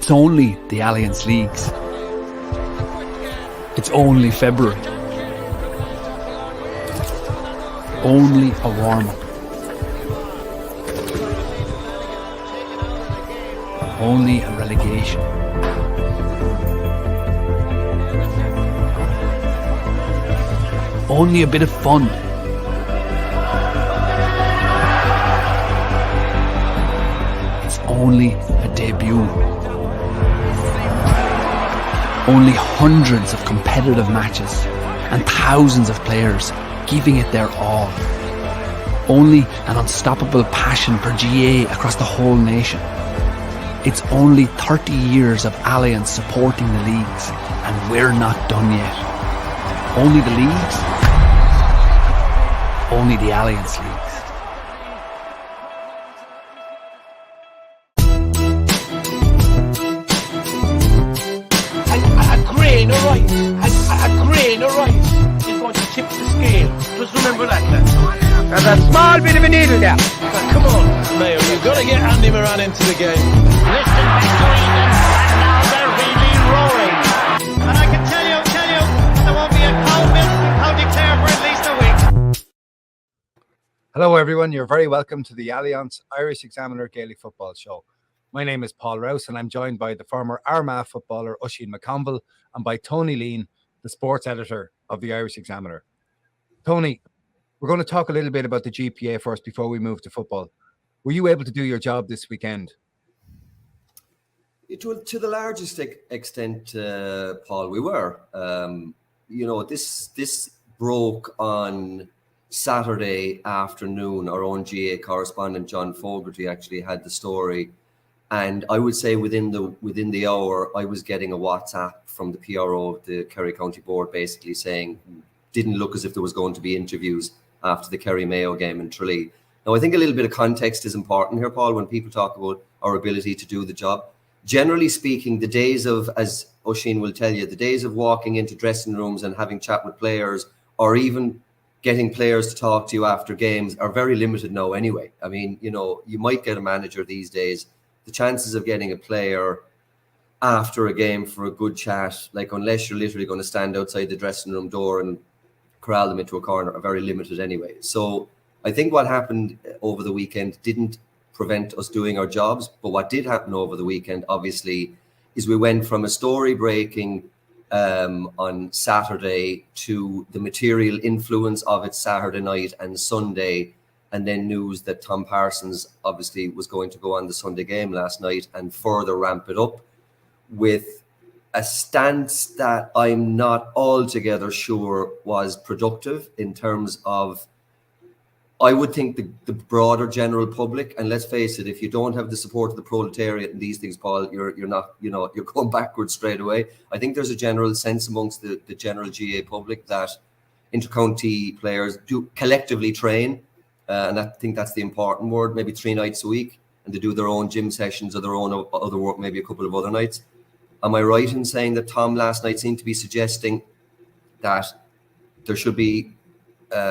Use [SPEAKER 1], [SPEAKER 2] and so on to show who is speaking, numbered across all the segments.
[SPEAKER 1] It's only the Allianz Leagues. It's only February. Only a warm-up. Only a relegation. Only a bit of fun. It's only a debut. Only hundreds of competitive matches and thousands of players giving it their all. Only an unstoppable passion for GA across the whole nation. It's only 30 years of Allianz supporting the leagues, and we're not done yet. Only the leagues. Only the Allianz Leagues.
[SPEAKER 2] A grain of rice is going to tip the scale. Just remember that, lads.
[SPEAKER 3] There's a small bit of a needle there.
[SPEAKER 2] Come on, Mayo, you've got to get Andy Moran into the game.
[SPEAKER 4] Listen between them, and now they're really roaring. And I can tell you, there won't be a cow milk from County Clare for at least a week.
[SPEAKER 3] Hello everyone, you're very welcome to the Allianz Irish Examiner Gaelic Football Show. My name is Paul Rouse and I'm joined by the former Armagh footballer Oisín McConville and by Tony Leen, the sports editor of the Irish Examiner. Tony, we're going to talk a little bit about the GPA first before we move to football. Were you able to do your job this weekend?
[SPEAKER 5] To the largest extent, Paul, we were. This broke on Saturday afternoon. Our own GA correspondent John Fogarty actually had the story, and I would say within the hour, I was getting a WhatsApp from the PRO of the Kerry County Board, basically saying didn't look as if there was going to be interviews after the Kerry Mayo game in Tralee. Now, I think a little bit of context is important here, Paul, when people talk about our ability to do the job. Generally speaking, the days of, as Oisín will tell you, the days of walking into dressing rooms and having chat with players, or even getting players to talk to you after games, are very limited now anyway. I mean, you might get a manager these days. The chances of getting a player after a game for a good chat, like unless you're literally going to stand outside the dressing room door and corral them into a corner, are very limited anyway. So I think what happened over the weekend didn't prevent us doing our jobs, but what did happen over the weekend, obviously, is we went from a story breaking on Saturday to the material influence of it Saturday night and Sunday, and then news that Tom Parsons obviously was going to go on the Sunday game last night and further ramp it up with a stance that I'm not altogether sure was productive in terms of, I would think the broader general public, and let's face it, if you don't have the support of the proletariat and these things, Paul, you're not, you're going backwards straight away. I think there's a general sense amongst the general GA public that intercounty players do collectively train, and I think that's the important word, maybe 3 nights a week, and they do their own gym sessions or their own other work, maybe a couple of other nights. Am I right in saying that Tom last night seemed to be suggesting that there should be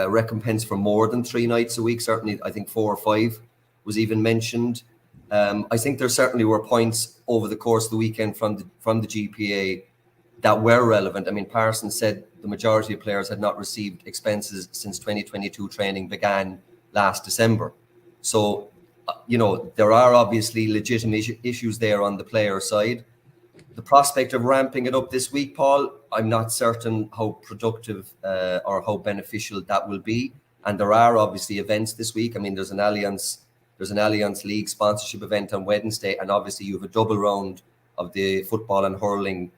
[SPEAKER 5] recompense for more than 3 nights a week? Certainly, I think 4 or 5 was even mentioned. I think there certainly were points over the course of the weekend from the GPA that were relevant. I mean, Parsons said the majority of players had not received expenses since 2022 training began last December. So, there are obviously legitimate issues there on the player side. The prospect of ramping it up this week, Paul, I'm not certain how productive or how beneficial that will be. And there are obviously events this week. I mean, there's an Allianz League sponsorship event on Wednesday, and obviously you have a double round of the football and hurling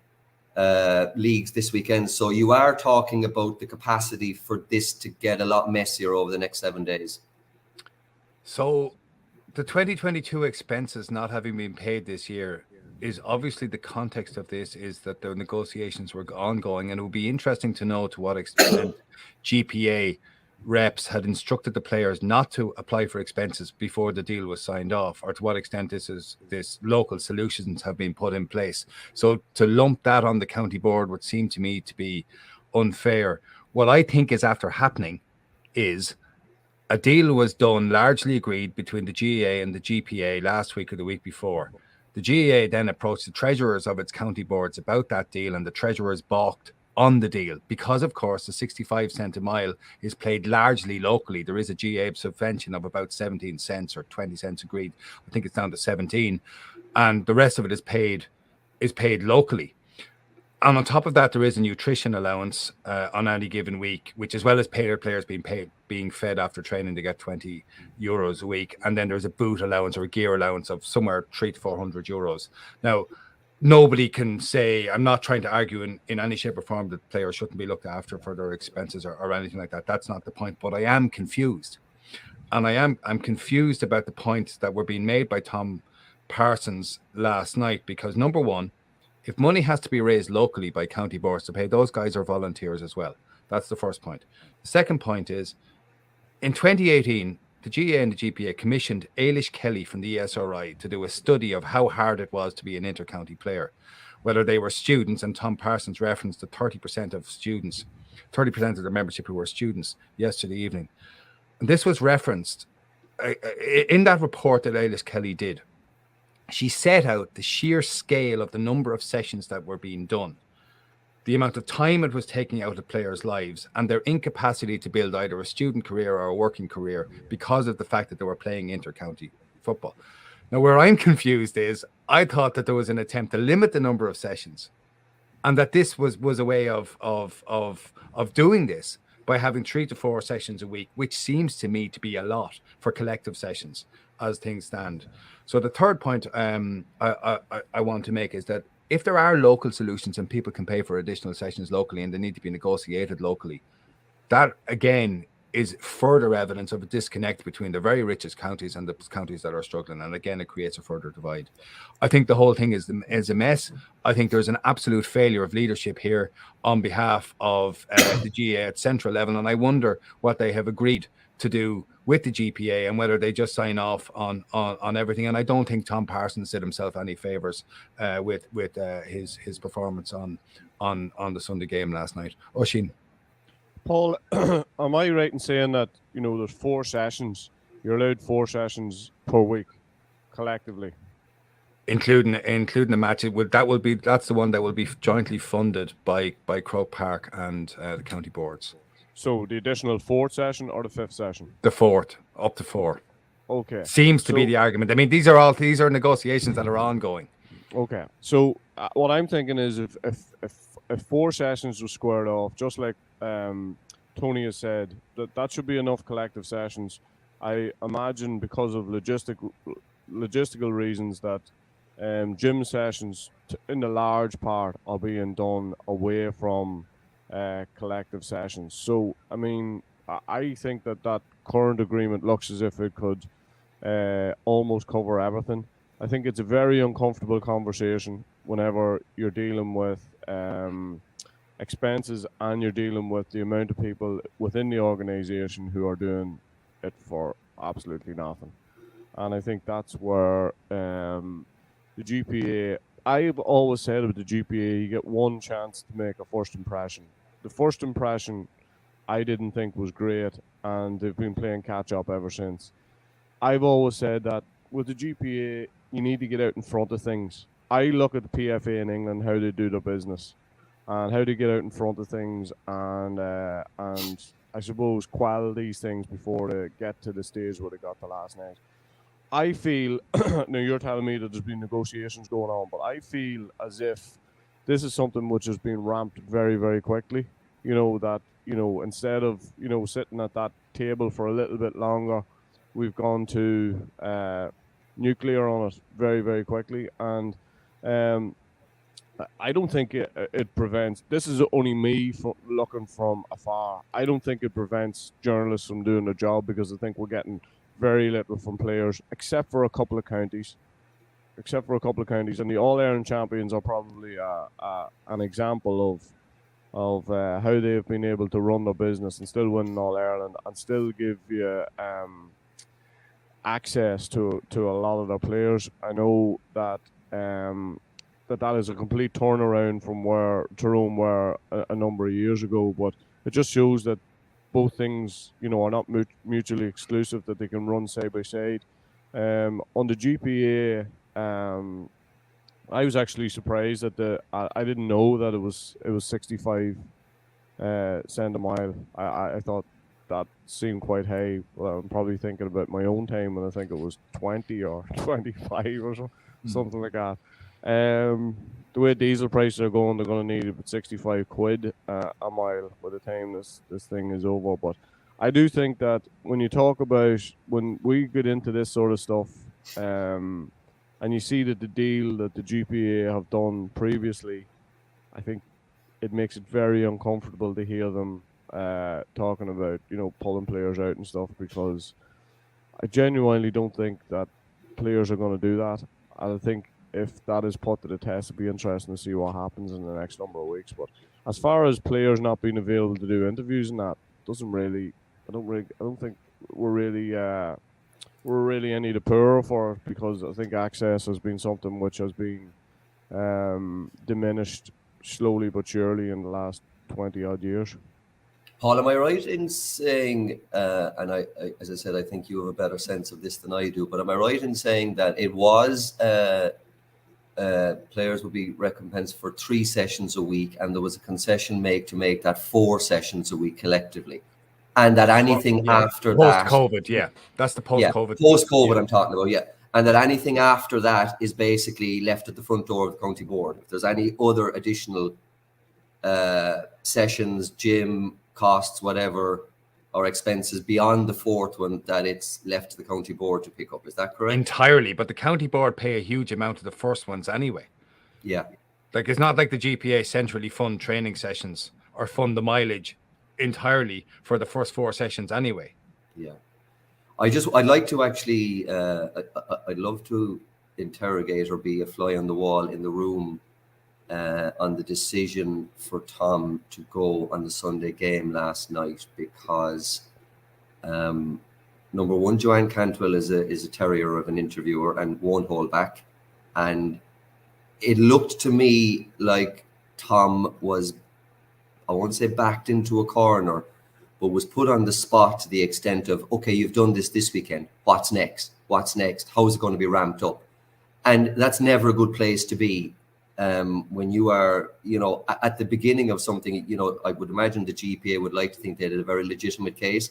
[SPEAKER 5] leagues this weekend. So you are talking about the capacity for this to get a lot messier over the next 7 days.
[SPEAKER 3] So the 2022 expenses not having been paid this year is obviously, the context of this is that the negotiations were ongoing, and it would be interesting to know to what extent GPA reps had instructed the players not to apply for expenses before the deal was signed off, or to what extent this local solutions have been put in place. So to lump that on the county board would seem to me to be unfair. What I think is after happening is a deal was done, largely agreed between the GAA and the GPA last week or the week before. The GAA then approached the treasurers of its county boards about that deal, and the treasurers balked on the deal because, of course, the 65 cent a mile is played largely locally. There is a GAA subvention of about 17 cents or 20 cents agreed. I think it's down to 17, and the rest of it is paid locally. And on top of that, there is a nutrition allowance on any given week, which, as well as players being fed after training, to get €20 a week. And then there's a boot allowance or a gear allowance of somewhere €300 to €400. Now, nobody can say, I'm not trying to argue in any shape or form that players shouldn't be looked after for their expenses or anything like that. That's not the point. But I am confused. And I'm confused about the points that were being made by Tom Parsons last night, because number one, if money has to be raised locally by county boards to pay, those guys are volunteers as well. That's the first point. The second point is, in 2018, the GAA and the GPA commissioned Ailish Kelly from the ESRI to do a study of how hard it was to be an inter-county player, whether they were students, and Tom Parsons referenced the 30% of students, 30% of the membership who were students yesterday evening. And this was referenced in that report that Ailish Kelly did. She set out the sheer scale of the number of sessions that were being done, the amount of time it was taking out of players' lives, and their incapacity to build either a student career or a working career because of the fact that they were playing inter-county football. Now, where I'm confused is, I thought that there was an attempt to limit the number of sessions, and that this was a way of doing this by having 3 to 4 sessions a week, which seems to me to be a lot for collective sessions as things stand. So the third point I want to make is that if there are local solutions and people can pay for additional sessions locally and they need to be negotiated locally, that again is further evidence of a disconnect between the very richest counties and the counties that are struggling. And again, it creates a further divide. I think the whole thing is a mess. I think there's an absolute failure of leadership here on behalf of the GAA at central level. And I wonder what they have agreed to do with the GPA and whether they just sign off on everything. And I don't think Tom Parsons did himself any favors with his performance on the Sunday game last night. Oisín.
[SPEAKER 6] Paul, am I right in saying that, there's 4 sessions? You're allowed 4 sessions per week collectively,
[SPEAKER 3] including the matches. That's the one that will be jointly funded by Croke Park and the county boards.
[SPEAKER 6] So the additional 4th session or the 5th session?
[SPEAKER 3] The 4th, up to 4.
[SPEAKER 6] Okay.
[SPEAKER 3] Seems to be the argument. I mean, these are negotiations that are ongoing.
[SPEAKER 6] Okay. So what I'm thinking is if 4 sessions were squared off, just like Tony has said, that should be enough collective sessions. I imagine because of logistical reasons that gym sessions in the large part are being done away from collective sessions. So, I mean, I think that current agreement looks as if it could almost cover everything. I think it's a very uncomfortable conversation whenever you're dealing with expenses and you're dealing with the amount of people within the organisation who are doing it for absolutely nothing. And I think that's where the GPA, I've always said about the GPA, you get one chance to make a first impression. The first impression I didn't think was great, and they've been playing catch up ever since. I've always said that with the GPA, you need to get out in front of things. I look at the PFA in England, how they do their business, and how they get out in front of things, and I suppose quell these things before they get to the stage where they got to last night. I feel, now you're telling me that there's been negotiations going on, but I feel as if this is something which has been ramped very, very quickly. Instead of, sitting at that table for a little bit longer, we've gone to nuclear on it very, very quickly. And I don't think it prevents, this is only me looking from afar, I don't think it prevents journalists from doing their job, because I think we're getting very little from players, except for a couple of counties. And the All-Ireland champions are probably an example of how they've been able to run their business and still win All-Ireland and still give you access to a lot of their players. I know that that is a complete turnaround from where Tyrone were a number of years ago, but it just shows that both things, are not mutually exclusive, that they can run side by side. On the GPA, I was actually surprised that I didn't know that it was 65 cent a mile. I thought that seemed quite high. Well, I'm probably thinking about my own time, and I think it was 20 or 25 or something like that. The way diesel prices are going, they're going to need about 65 quid a mile by the time this thing is over. But I do think that when you talk about, when we get into this sort of stuff, and you see that the deal that the GPA have done previously, I think it makes it very uncomfortable to hear them talking about, pulling players out and stuff, because I genuinely don't think that players are going to do that. I think if that is put to the test, it'll be interesting to see what happens in the next number of weeks. But as far as players not being available to do interviews and that, I don't think we're really any the poorer for it, because I think access has been something which has been diminished slowly but surely in the last 20 odd years.
[SPEAKER 5] Paul, am I right in saying, and I, as I said, I think you have a better sense of this than I do, but am I right in saying that it was players would be recompensed for 3 sessions a week, and there was a concession made to make that 4 sessions a week collectively, and that anything after that,
[SPEAKER 3] post-COVID, that's the post-COVID.
[SPEAKER 5] Post-COVID, I'm talking about, and that anything after that is basically left at the front door of the county board. If there's any other additional sessions, gym costs, whatever, or expenses beyond the 4th one, that it's left to the county board to pick up. Is that correct?
[SPEAKER 3] Entirely, but the county board pay a huge amount of the first ones anyway.
[SPEAKER 5] Yeah.
[SPEAKER 3] Like, it's not like the GPA centrally fund training sessions or fund the mileage entirely for the first 4 sessions anyway.
[SPEAKER 5] Yeah. I'd like to actually, I'd love to interrogate or be a fly on the wall in the room on the decision for Tom to go on the Sunday game last night, because number one, Joanne Cantwell is a terrier of an interviewer and won't hold back, and it looked to me like Tom was, I won't say backed into a corner, but was put on the spot to the extent of, okay, you've done this weekend, what's next? How is it going to be ramped up? And that's never a good place to be. When you are, at the beginning of something, I would imagine the GPA would like to think they had a very legitimate case.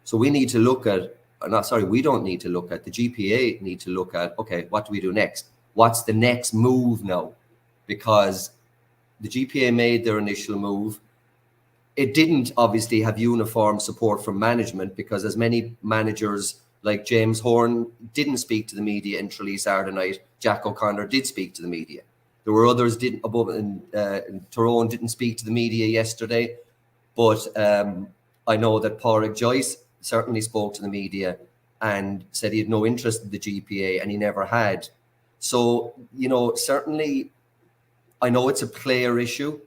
[SPEAKER 5] So we need to look at, we don't need to look at, the GPA need to look at, okay, what do we do next? What's the next move now? Because the GPA made their initial move. It didn't obviously have uniform support from management, because as many managers like James Horn didn't speak to the media in Tralee Saturday night, Jack O'Connor did speak to the media. There were others didn't, above in Tyrone didn't speak to the media yesterday, but I know that Paul Joyce certainly spoke to the media and said he had no interest in the GPA, and he never had. So, certainly, I know it's a player issue.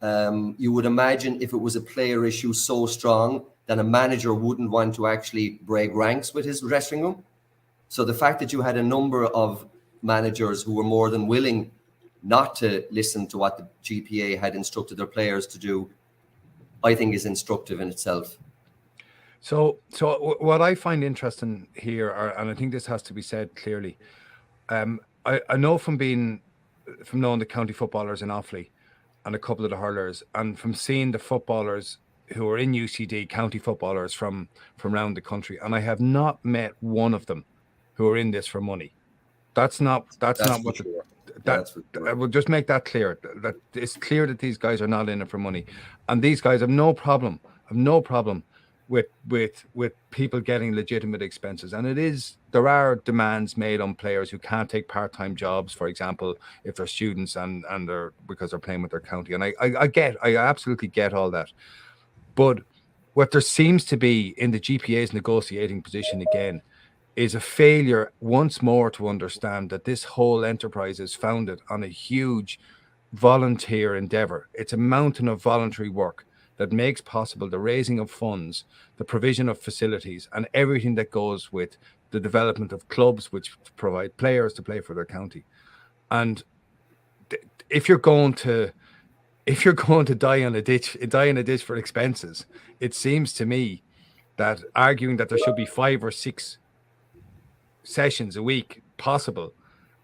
[SPEAKER 5] You would imagine if it was a player issue so strong, then a manager wouldn't want to actually break ranks with his dressing room. So the fact that you had a number of managers who were more than willing not to listen to what the GPA had instructed their players to do, I think is instructive in itself.
[SPEAKER 3] So what I find interesting here, and I think this has to be said clearly, I know from knowing the county footballers in Offaly and a couple of the hurlers, and from seeing the footballers who are in UCD, county footballers from around the country, and I have not met one of them who are in this for money. That's not what
[SPEAKER 5] sure.
[SPEAKER 3] I will just make that clear. That it's clear that these guys are not in it for money, and these guys have no problem with people getting legitimate expenses. And there are demands made on players who can't take part-time jobs, for example, if they're students and they're, because they're playing with their county. And I absolutely get all that. But what there seems to be in the GPA's negotiating position again is a failure once more to understand that this whole enterprise is founded on a huge volunteer endeavor. It's a mountain of voluntary work that makes possible the raising of funds, the provision of facilities, and everything that goes with the development of clubs which provide players to play for their county. And if you're going to die in a ditch for expenses, it seems to me that arguing that there should be 5 or 6 sessions a week possible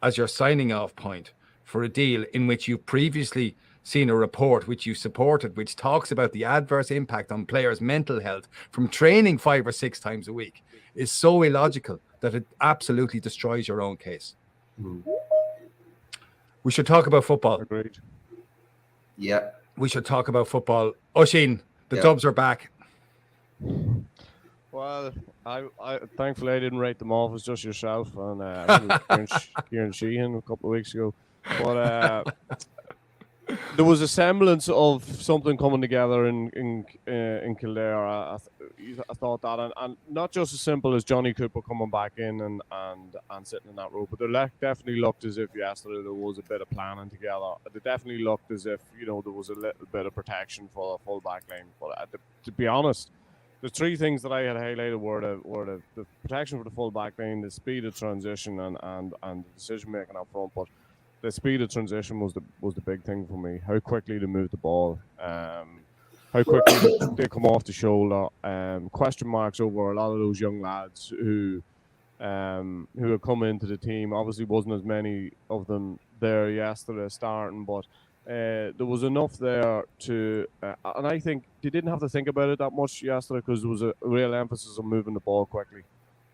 [SPEAKER 3] as your signing off point for a deal in which you've previously seen a report which you supported, which talks about the adverse impact on players' mental health from training 5 or 6 times a week, is so illogical that it absolutely destroys your own case. We should talk about football.
[SPEAKER 6] Agreed.
[SPEAKER 5] Yeah.
[SPEAKER 3] We should talk about football. Oisín, the
[SPEAKER 5] Yeah.
[SPEAKER 3] Dubs are back.
[SPEAKER 6] Well, I thankfully I didn't write them off. It's just yourself and I think it was Kieran Sheehan a couple of weeks ago. But there was a semblance of something coming together in Kildare. I thought that, and not just as simple as Johnny Cooper coming back in and sitting in that role, but there definitely looked as if yesterday there was a bit of planning together. It definitely looked as if there was a little bit of protection for the full back line. But to be honest, the 3 things that I had highlighted were the protection for the full back line, the speed of transition, and the decision making up front. But the speed of transition was the big thing for me. How quickly they move the ball, how quickly they come off the shoulder. Question marks over a lot of those young lads who had come into the team. Obviously, wasn't as many of them there yesterday starting, but there was enough there to, and I think they didn't have to think about it that much yesterday because there was a real emphasis on moving the ball quickly.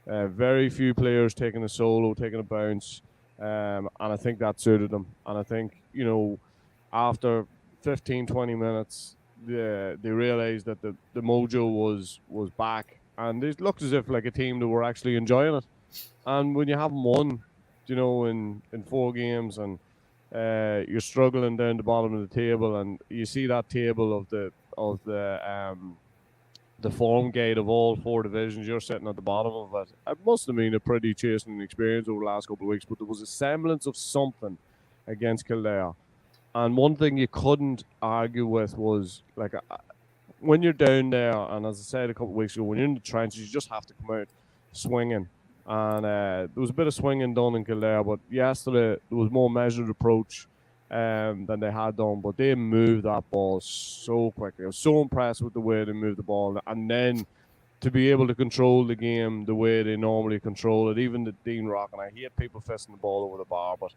[SPEAKER 6] Very few players taking a solo, taking a bounce. And I think that suited them. And I think, after 15, 20 minutes, they realised that the mojo was back. And it looked as if like a team that were actually enjoying it. And when you haven't won, in 4 games and you're struggling down the bottom of the table and you see that table of the form gate of all 4 divisions, you're sitting at the bottom of it. It must have been a pretty chastening experience over the last couple of weeks, but there was a semblance of something against Kildare. And one thing you couldn't argue with was, like, when you're down there, and as I said a couple of weeks ago, when you're in the trenches, you just have to come out swinging. And there was a bit of swinging done in Kildare, but yesterday there was more measured approach than they had done, but they moved that ball so quickly. I was so impressed with the way they moved the ball, and then to be able to control the game the way they normally control it. Even the Dean Rock, and I hate people fisting the ball over the bar, but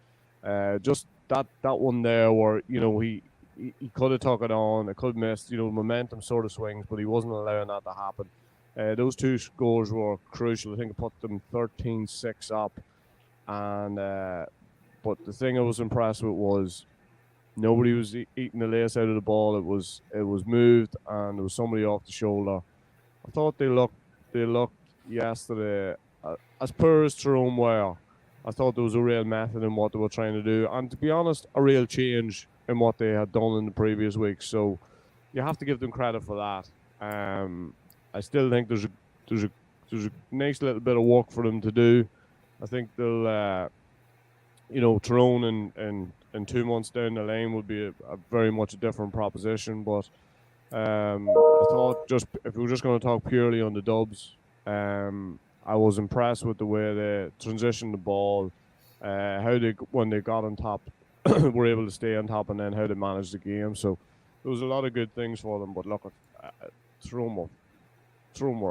[SPEAKER 6] just that one there where he could have took it on, it could have missed. Momentum sort of swings, but he wasn't allowing that to happen. Those 2 scores were crucial. I think it put them 13-6 up, and. But the thing I was impressed with was nobody was eating the lace out of the ball. It was moved, and there was somebody off the shoulder. I thought they looked yesterday as poor as Tyrone were. I thought there was a real method in what they were trying to do, and to be honest, a real change in what they had done in the previous week. So you have to give them credit for that. I still think there's a nice little bit of work for them to do. I think they'll. Tyrone in 2 months down the lane would be a very much a different proposition. But I thought if we were just going to talk purely on the Dubs, I was impressed with the way they transitioned the ball, how they, when they got on top, were able to stay on top, and then how they managed the game. So there was a lot of good things for them. But look, Tyrone were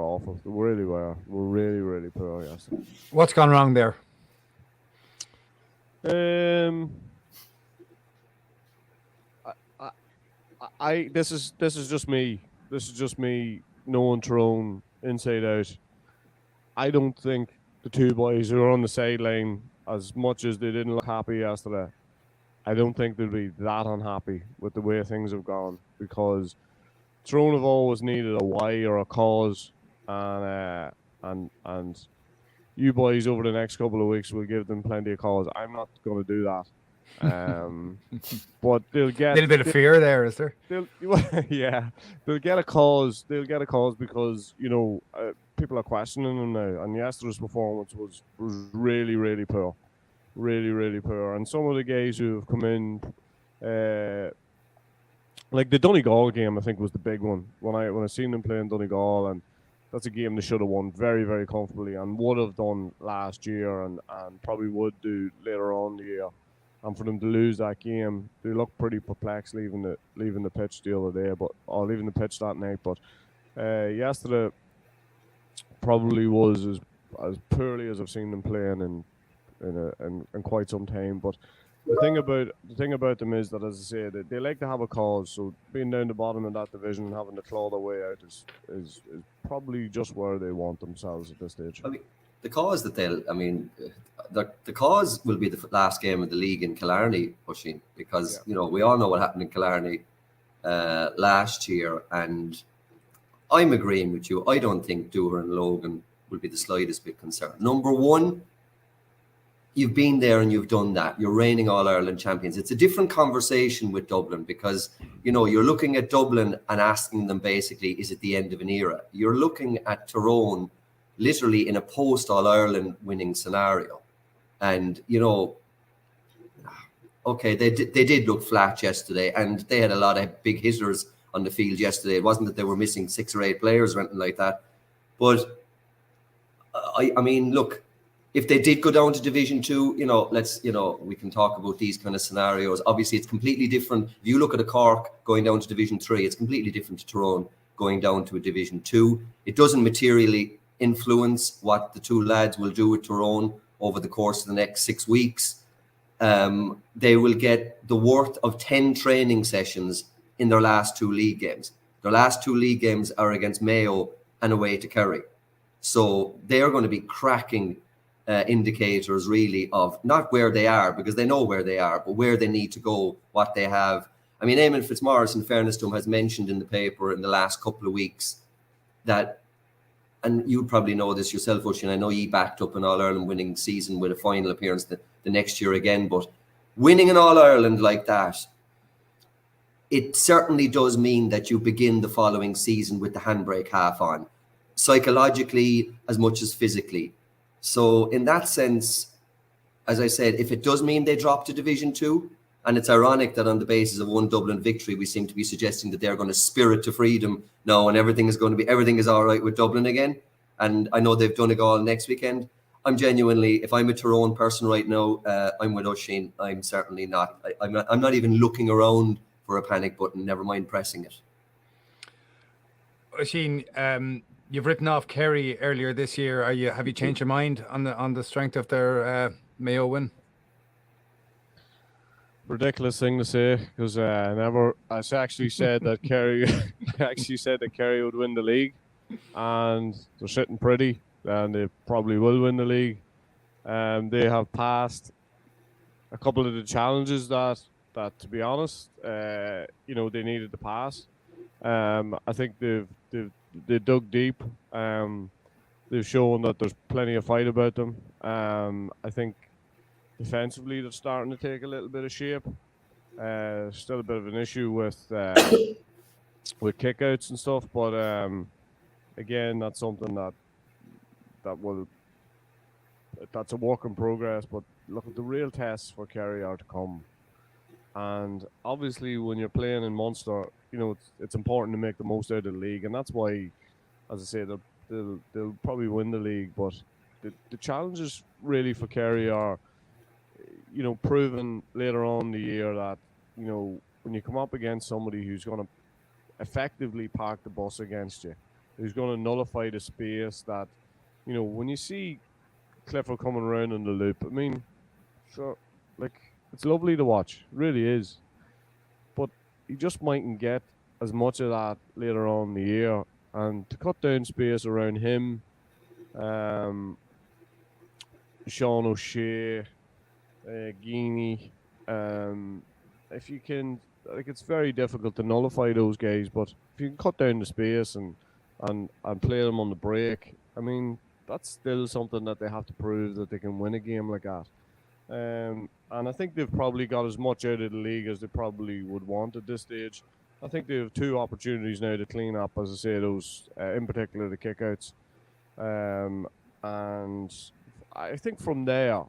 [SPEAKER 6] awful. They really were. They were really, really poor yesterday.
[SPEAKER 3] What's gone wrong there?
[SPEAKER 6] This is just me. This is just me knowing Tyrone inside out. I don't think the 2 boys who are on the sideline, as much as they didn't look happy yesterday, I don't think they'll be that unhappy with the way things have gone, because Tyrone have always needed a why or a cause, and you boys over the next couple of weeks will give them plenty of cause. I'm not going to do that. But they'll get
[SPEAKER 3] a little bit of fear there, is there?
[SPEAKER 6] Yeah, they'll get a cause. They'll get a cause because people are questioning them now. And yesterday's performance was really, really poor, really, really poor. And some of the guys who have come in, like the Donegal game, I think was the big one. When I seen them playing Donegal, and that's a game they should have won very, very comfortably and would have done last year, and probably would do later on in the year. And for them to lose that game, they looked pretty perplexed leaving the pitch the other day, or leaving the pitch that night. But yesterday probably was as poorly as I've seen them playing in quite some time. But the thing about them is that, as I say, they like to have a cause. So being down the bottom of that division and having to claw their way out is probably just where they want themselves at this stage.
[SPEAKER 5] I mean, the cause that the cause will be the last game of the league in Killarney, Oisín, because we all know what happened in Killarney last year, and I'm agreeing with you. I don't think Dooher and Logan will be the slightest bit concerned. Number one, you've been there and you've done that. You're reigning All-Ireland champions. It's a different conversation with Dublin because, you're looking at Dublin and asking them basically, is it the end of an era? You're looking at Tyrone literally in a post-All-Ireland winning scenario. And, okay, they did look flat yesterday, and they had a lot of big hitters on the field yesterday. It wasn't that they were missing 6 or 8 players or anything like that. But, I mean, look, if they did go down to Division 2, we can talk about these kind of scenarios. Obviously, it's completely different. If you look at a Cork going down to Division 3, it's completely different to Tyrone going down to a Division 2. It doesn't materially influence what the two lads will do with Tyrone over the course of the next 6 weeks. They will get the worth of 10 training sessions in their last 2 league games. Their last 2 league games are against Mayo and away to Kerry. So they are going to be cracking indicators really of not where they are, because they know where they are, but where they need to go, what they have. I mean, Eamon Fitzmaurice, in fairness to him, has mentioned in the paper in the last couple of weeks that, and you probably know this yourself, Oisín, I know you backed up an All-Ireland winning season with a final appearance the next year again, but winning an All-Ireland like that, it certainly does mean that you begin the following season with the handbrake half on, psychologically as much as physically. So in that sense, as I said, if it does mean they drop to Division 2, and it's ironic that on the basis of one Dublin victory, we seem to be suggesting that they're going to spirit to freedom now and everything is all right with Dublin again. And I know they've Donegal next weekend. I'm genuinely, if I'm a Tyrone person right now, I'm with Oisín. I'm certainly not. I'm not even looking around for a panic button, never mind pressing it.
[SPEAKER 3] Oisín, you've written off Kerry earlier this year. Have you changed your mind on the strength of their Mayo win?
[SPEAKER 6] Ridiculous thing to say, because I actually said that Kerry would win the league, and they're sitting pretty, and they probably will win the league. They have passed a couple of the challenges that to be honest, they needed to pass. I think they dug deep. They've shown that there's plenty of fight about them. I think defensively they're starting to take a little bit of shape. Still a bit of an issue with kickouts and stuff, but again, that's something that's a work in progress. But look, the real tests for Kerry are to come. And obviously, when you're playing in Munster, it's important to make the most out of the league, and that's why, as I say, they'll probably win the league. But the challenges really for Kerry are, proving later on in the year that, when you come up against somebody who's going to effectively park the bus against you, who's going to nullify the space that, when you see Clifford coming around in the loop, I mean, sure, it's lovely to watch, it really is. But you just mightn't get as much of that later on in the year. And to cut down space around him, Sean O'Shea, Geaney, if you can, it's very difficult to nullify those guys. But if you can cut down the space and play them on the break, I mean, that's still something that they have to prove, that they can win a game like that. And I think they've probably got as much out of the league as they probably would want at this stage. I think they have 2 opportunities now to clean up, as I say, those, in particular the kickouts. And I think from there,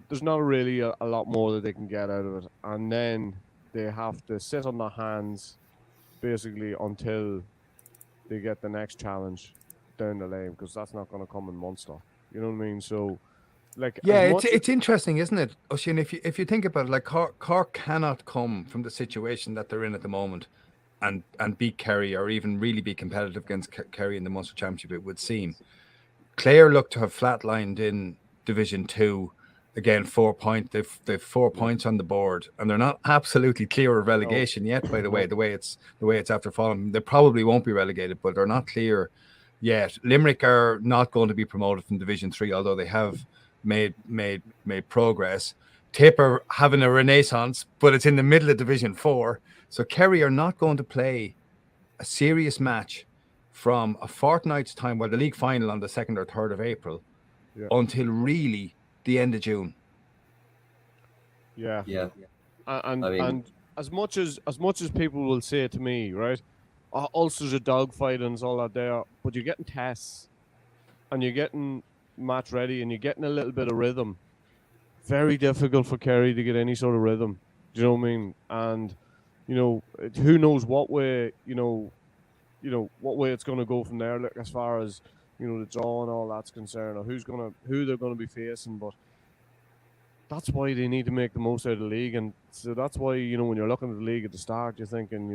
[SPEAKER 6] there's not really a lot more that they can get out of it. And then they have to sit on their hands, basically, until they get the next challenge down the lane, because that's not going to come in Munster. You know what I mean? So,
[SPEAKER 3] it's interesting, isn't it, Oisín? If you think about it, Cork cannot come from the situation that they're in at the moment and beat Kerry, or even really be competitive against Kerry in the Munster Championship, it would seem. Clare look to have flatlined in Division 2. again, 4 point. They've 4 points on the board, and they're not absolutely clear of relegation yet. By the way, the way it's after falling, they probably won't be relegated, but they're not clear yet. Limerick are not going to be promoted from Division 3, although they have made progress. Tip are having a renaissance, but it's in the middle of Division 4. So Kerry are not going to play a serious match from a fortnight's time, the league final on the 2nd or 3rd of April, until really the end of June.
[SPEAKER 6] Yeah. And
[SPEAKER 5] I mean,
[SPEAKER 6] and as much as people will say to me, right, Ulster's a dogfight and all that there, but you're getting tests and you're getting match ready and you're getting a little bit of rhythm. Very difficult for Kerry to get any sort of rhythm. Do you know what I mean? And who knows what way what way it's going to go from there. Like, as far as the draw and all that's concerned, or who they're going to be facing. But that's why they need to make the most out of the league, and so that's why when you're looking at the league at the start, you're thinking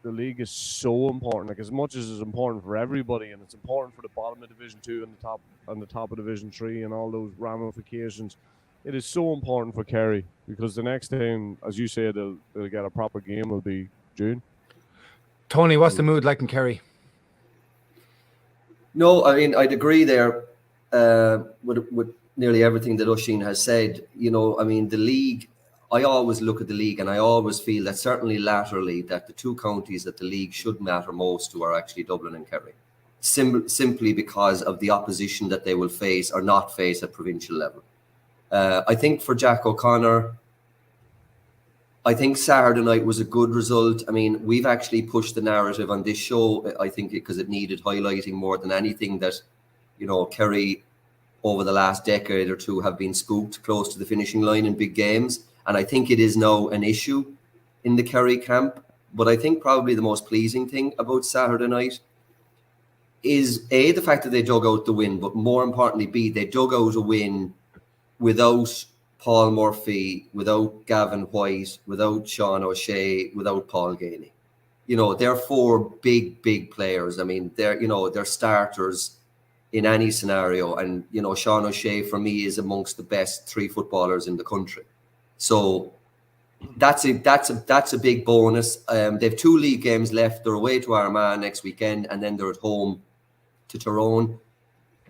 [SPEAKER 6] the league is so important. Like, as much as it's important for everybody, and it's important for the bottom of Division 2 and the top of Division 3 and all those ramifications. It is so important for Kerry, because the next time, as you say, they'll get a proper game will be June.
[SPEAKER 3] Tony, what's the mood like in Kerry?
[SPEAKER 5] No, I mean, I'd agree there with nearly everything that Oisín has said. I mean, the league, I always look at the league and I always feel that certainly laterally that the two counties that the league should matter most to are actually Dublin and Kerry. Simply because of the opposition that they will face or not face at provincial level. I think for Jack O'Connor, I think Saturday night was a good result. I mean, we've actually pushed the narrative on this show, I think, because it needed highlighting more than anything that, Kerry over the last decade or two have been spooked close to the finishing line in big games. And I think it is now an issue in the Kerry camp. But I think probably the most pleasing thing about Saturday night is A, the fact that they dug out the win, but more importantly, B, they dug out a win without Paul Murphy, without Gavin White, without Sean O'Shea, without Paul Ganey. They're four big players. I mean, they're starters in any scenario. And, Sean O'Shea for me is amongst the best three footballers in the country. So that's a big bonus. They've 2 league games left. They're away to Armagh next weekend, and then they're at home to Tyrone.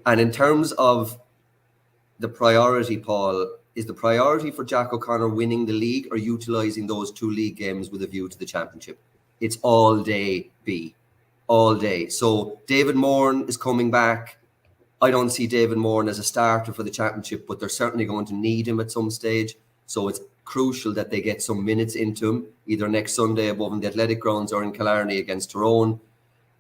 [SPEAKER 5] And in terms of the priority, Paul, is the priority for Jack O'Connor winning the league or utilising those 2 league games with a view to the championship? It's all day B. All day. So David Moran is coming back. I don't see David Moran as a starter for the championship, but they're certainly going to need him at some stage. So it's crucial that they get some minutes into him, either next Sunday above in the Athletic Grounds or in Killarney against Tyrone.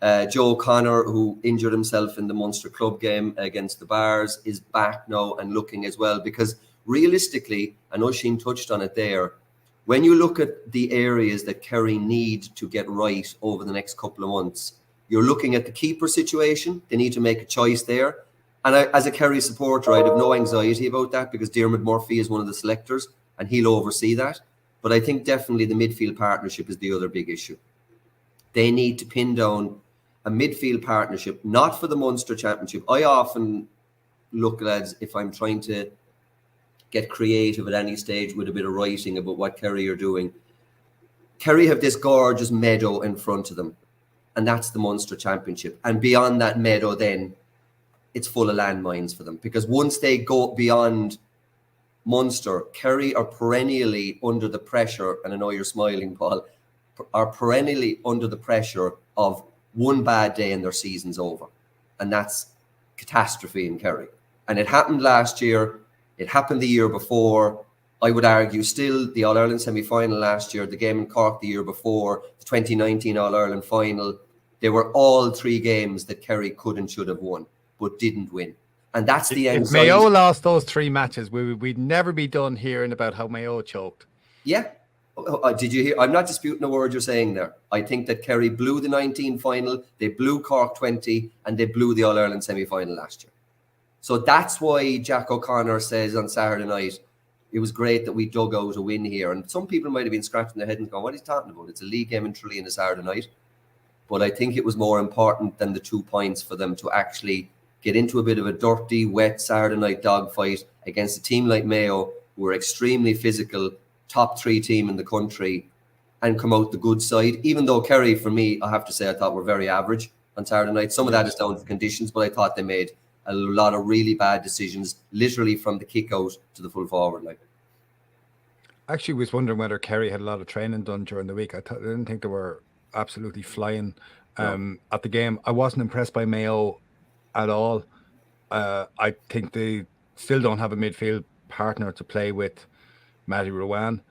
[SPEAKER 5] Joe O'Connor, who injured himself in the Munster Club game against the Bars, is back now and looking as well, because realistically, and Oisín touched on it there, when you look at the areas that Kerry need to get right over the next couple of months, you're looking at the keeper situation. They need to make a choice there. And as a Kerry supporter, I'd have no anxiety about that, because Diarmuid Murphy is one of the selectors and he'll oversee that. But I think definitely the midfield partnership is the other big issue. They need to pin down a midfield partnership, not for the Munster Championship. I often look, lads, if I'm trying to get creative at any stage with a bit of writing about what Kerry are doing. Kerry have this gorgeous meadow in front of them, and that's the Munster Championship. And beyond that meadow, then it's full of landmines for them, because once they go beyond Munster, Kerry are perennially under the pressure, and I know you're smiling, Paul, are perennially under the pressure of one bad day and their season's over. And that's catastrophe in Kerry. And it happened last year. It happened the year before. I would argue still the All-Ireland semi-final last year, the game in Cork the year before, the 2019 All-Ireland final. They were all 3 games that Kerry could and should have won, but didn't win. And that's the end.
[SPEAKER 3] If Mayo lost those 3 matches, we'd never be done hearing about how Mayo choked.
[SPEAKER 5] Yeah. Did you hear? I'm not disputing a word you're saying there. I think that Kerry blew the 19 final, they blew Cork 20, and they blew the All-Ireland semi-final last year. So that's why Jack O'Connor says on Saturday night, it was great that we dug out a win here. And some people might have been scratching their head and going, what are you talking about? It's a league game in Tralee on a Saturday night. But I think it was more important than the 2 points for them to actually get into a bit of a dirty, wet Saturday night dogfight against a team like Mayo, who are extremely physical, top 3 team in the country, and come out the good side. Even though Kerry, for me, I have to say, I thought were very average on Saturday night. Some of that is down to the conditions, but I thought they made a lot of really bad decisions, literally from the kick out to the full forward. Like,
[SPEAKER 3] Actually, was wondering whether Kerry had a lot of training done during the week. I didn't think they were absolutely flying at the game. I wasn't impressed by Mayo at all. I think they still don't have a midfield partner to play with Matty Rowan.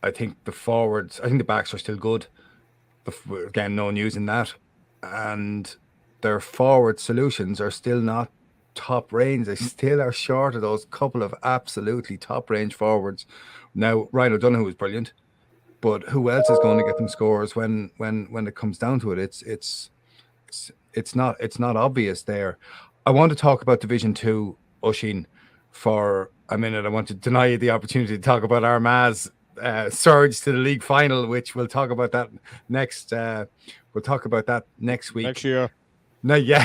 [SPEAKER 3] I think the backs are still good. Again, no news in that. And their forward solutions are still not top range. They still are short of those couple of absolutely top range forwards. Now, Ryan O'Donoghue is brilliant, but who else is going to get them scores when it comes down to it? It's not obvious there. I want to talk about Division 2, Oisín, for a minute. I want to deny you the opportunity to talk about Armagh's surge to the league final, which we'll talk about that next. We'll talk about that next week.
[SPEAKER 6] Next year.
[SPEAKER 3] No, yeah,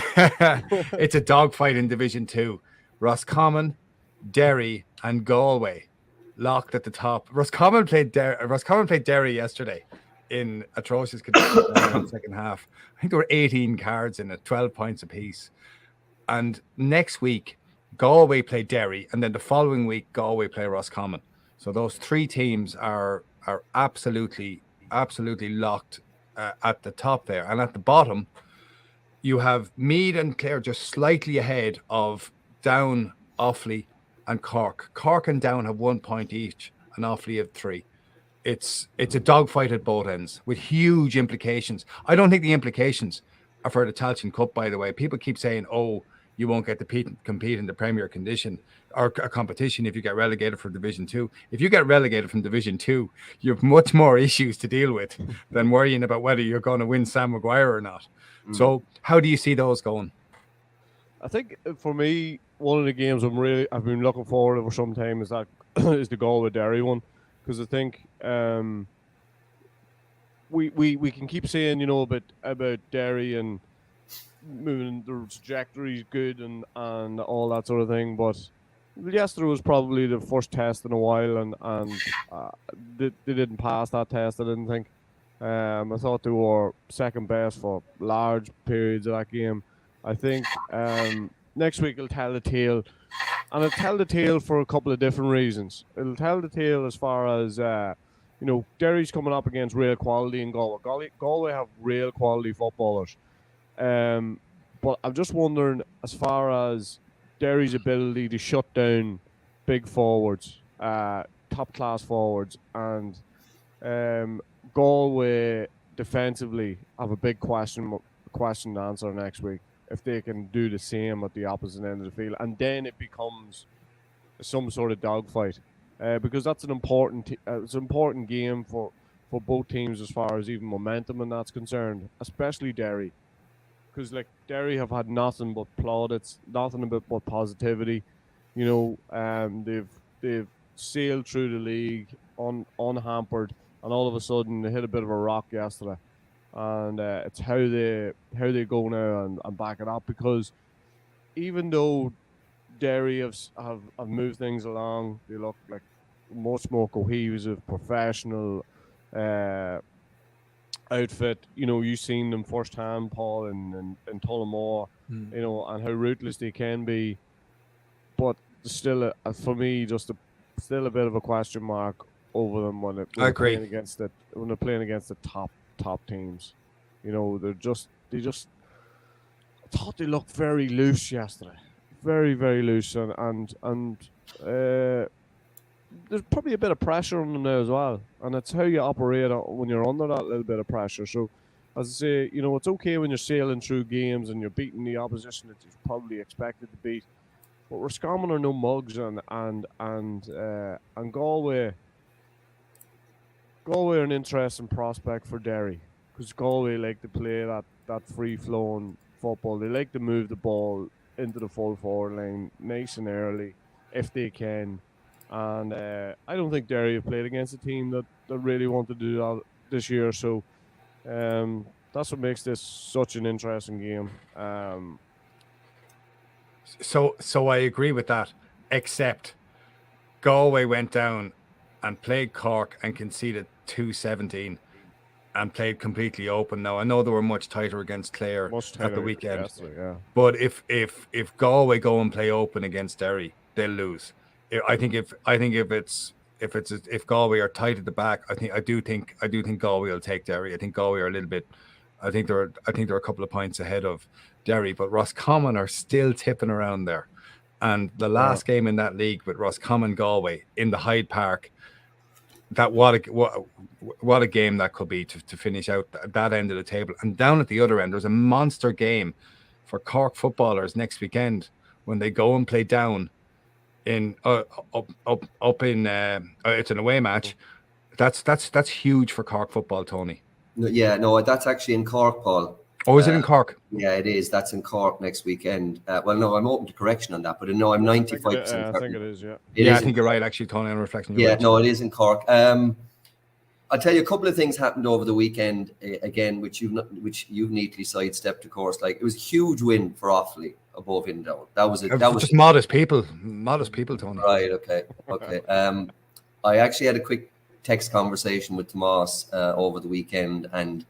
[SPEAKER 3] it's a dogfight in Division 2. Roscommon, Derry, and Galway locked at the top. Roscommon played Derry yesterday in atrocious conditions in the second half. I think there were 18 cards in it, 12 points apiece. And next week, Galway play Derry, and then the following week, Galway play Roscommon. So those 3 teams are absolutely locked at the top there. And at the bottom, you have Meath and Clare just slightly ahead of Down, Offaly, and Cork. Cork and Down have 1 point each, and Offaly have 3. It's a dogfight at both ends with huge implications. I don't think the implications are for the Tailteann Cup, by the way. People keep saying, "Oh, you won't get to compete in the Premier condition or a competition if you get relegated from Division 2. If you get relegated from Division 2, you have much more issues to deal with than worrying about whether you're going to win Sam Maguire or not." So how do you see those going?
[SPEAKER 6] I think for me, one of the games I've been looking forward to for some time is the Galway Derry one, because I think we can keep saying, about Derry and moving the trajectory is good and all that sort of thing, but yesterday was probably the first test in a while, and they didn't pass that test. I didn't think. I thought they were second best for large periods of that game. I think next week it'll tell the tale, and it'll tell the tale for a couple of different reasons. It'll tell the tale as far as Derry's coming up against real quality in Galway. Galway have real quality footballers, but I'm just wondering, as far as Derry's ability to shut down big forwards, top class forwards, and Galway defensively have a big question to answer next week, if they can do the same at the opposite end of the field, and then it becomes some sort of dogfight, because that's an important game for both teams as far as even momentum and that's concerned, especially Derry, because Derry have had nothing but plaudits, nothing but positivity. They've sailed through the league unhampered, and all of a sudden they hit a bit of a rock yesterday, and it's how they go now and back it up, because even though Derry have moved things along, they look like much more cohesive, professional outfit. You've seen them firsthand, Paul, in Tullamore, and how ruthless they can be, but still, for me, still a bit of a question mark over them when they're playing against the top teams. I thought they looked very loose yesterday, very, very loose, and there's probably a bit of pressure on them now as well, and it's how you operate when you're under that little bit of pressure. So, as I say, it's okay when you're sailing through games and you're beating the opposition that you're probably expected to beat, but Roscommon are no mugs, and Galway are an interesting prospect for Derry, because Galway like to play that free-flowing football. They like to move the ball into the full forward line nice and early if they can. And I don't think Derry have played against a team that really want to do that this year. So that's what makes this such an interesting game.
[SPEAKER 3] So I agree with that, except Galway went down and played Cork and conceded 2-17 and played completely open. Now I know they were much tighter against Clare at the weekend, but if Galway go and play open against Derry, they'll lose. I think if Galway are tight at the back, I do think Galway will take Derry. I think Galway are a little bit. I think they're a couple of points ahead of Derry, but Roscommon are still tipping around there. And the last game in that league with Roscommon Galway in the Hyde Park, that what a game that could be to finish out that end of the table. And down at the other end, there's a monster game for Cork footballers next weekend when they go and play down in up in it's an away match. That's huge for Cork football, Tony.
[SPEAKER 5] Yeah, no, that's actually in Cork, Paul.
[SPEAKER 3] Oh, is it in Cork?
[SPEAKER 5] Yeah, it is. That's in Cork next weekend. Well, no, I'm open to correction on that, but no, I'm 95%.
[SPEAKER 6] I think it is, yeah.
[SPEAKER 3] I think you're right, actually, Tony, on reflection.
[SPEAKER 5] Right. No, it is in Cork. I'll tell you a couple of things happened over the weekend, again, which you've neatly sidestepped, of course. Like, it was a huge win for Offaly above Indown. That was
[SPEAKER 3] just modest people, Tony.
[SPEAKER 5] Right, okay. I actually had a quick text conversation with Tomas over the weekend, and